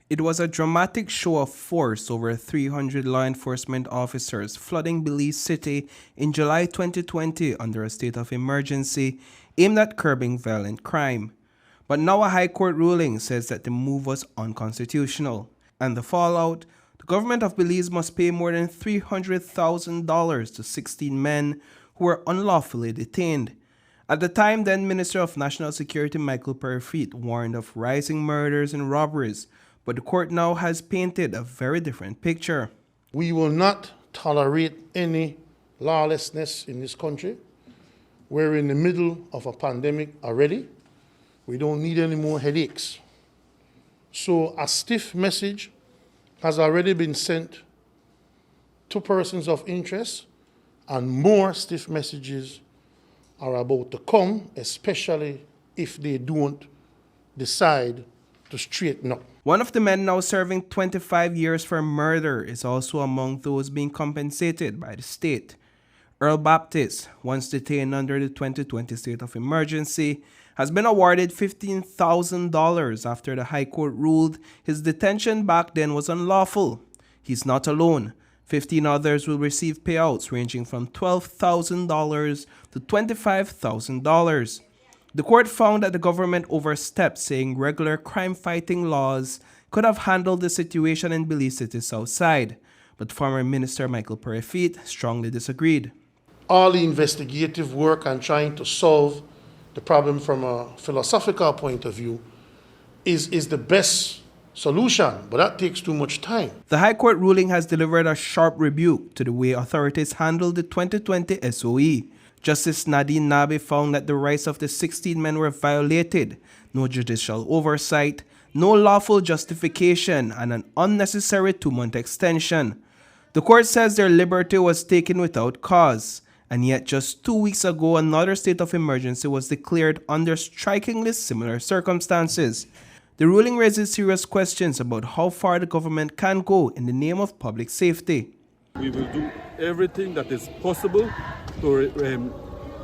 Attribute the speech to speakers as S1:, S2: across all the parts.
S1: It was a dramatic show of force over 300 law enforcement officers flooding Belize City in July 2020 under a state of emergency aimed at curbing violent crime. But now a High Court ruling says that the move was unconstitutional. And the fallout? The government of Belize must pay more than $300,000 to 16 men who were unlawfully detained. At the time, then Minister of National Security Michael Perry warned of rising murders and robberies, but the court now has painted a very different picture.
S2: We will not tolerate any lawlessness in this country. We're in the middle of a pandemic already. We don't need any more headaches. So a stiff message has already been sent to persons of interest, and more stiff messages are about to come, especially if they don't decide to straighten up.
S1: One of the men now serving 25 years for murder is also among those being compensated by the state. Earl Baptist, once detained under the 2020 state of emergency, has been awarded $15,000 after the High Court ruled his detention back then was unlawful. He's not alone. 15 others will receive payouts ranging from $12,000 to $25,000. The court found that the government overstepped, saying regular crime-fighting laws could have handled the situation in Belize City's south side. But former Minister Michael Perry strongly disagreed.
S2: All the investigative work and trying to solve the problem from a philosophical point of view is the best solution, but that takes too much time.
S1: The High Court ruling has delivered a sharp rebuke to the way authorities handled the 2020 SOE. Justice Nadine Nabie found that the rights of the 16 men were violated, no judicial oversight, no lawful justification, and an unnecessary 2-month extension. The court says their liberty was taken without cause, and yet just 2 weeks ago another state of emergency was declared under strikingly similar circumstances. The ruling raises serious questions about how far the government can go in the name of public safety.
S3: We will do everything that is possible to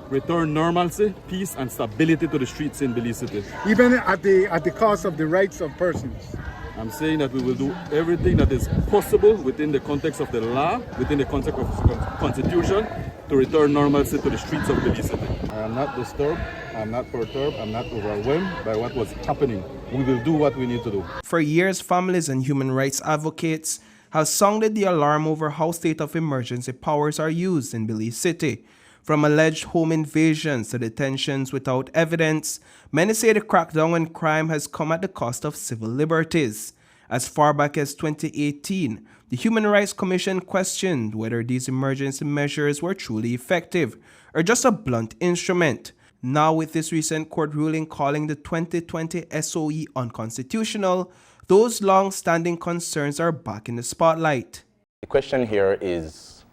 S3: return normalcy, peace and stability to the streets in Belize City.
S4: Even at the cost of the rights of persons.
S3: I'm saying that we will do everything that is possible within the context of the law, within the context of the Constitution, to return normalcy to the streets of Belize City. I am not disturbed, I'm not perturbed, I'm not overwhelmed by what was happening. We will do what we need to do.
S1: For years, families and human rights advocates have sounded the alarm over how state of emergency powers are used in Belize City. From alleged home invasions to detentions without evidence, many say the crackdown on crime has come at the cost of civil liberties. As far back as 2018, the Human Rights Commission questioned whether these emergency measures were truly effective or just a blunt instrument. Now, with this recent court ruling calling the 2020 SOE unconstitutional, those long-standing concerns are back in the spotlight.
S5: The question here is,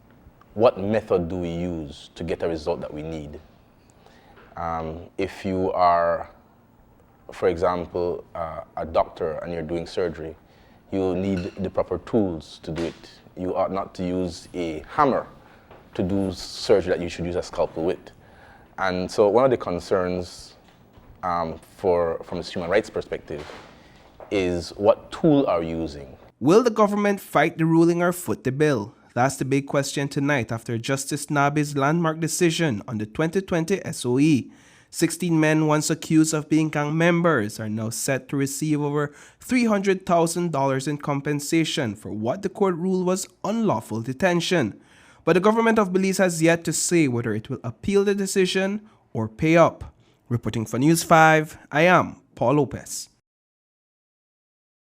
S5: what method do we use to get a result that we need? If you are, for example, a doctor and you're doing surgery, you will need the proper tools to do it. You ought not to use a hammer to do surgery that you should use a scalpel with. And so one of the concerns from a human rights perspective is what tool are you using?
S1: Will the government fight the ruling or foot the bill? That's the big question tonight after Justice Nabie's landmark decision on the 2020 SOE. 16 men once accused of being gang members are now set to receive over $300,000 in compensation for what the court ruled was unlawful detention. But the government of Belize has yet to say whether it will appeal the decision or pay up. Reporting for News 5, I am Paul Lopez.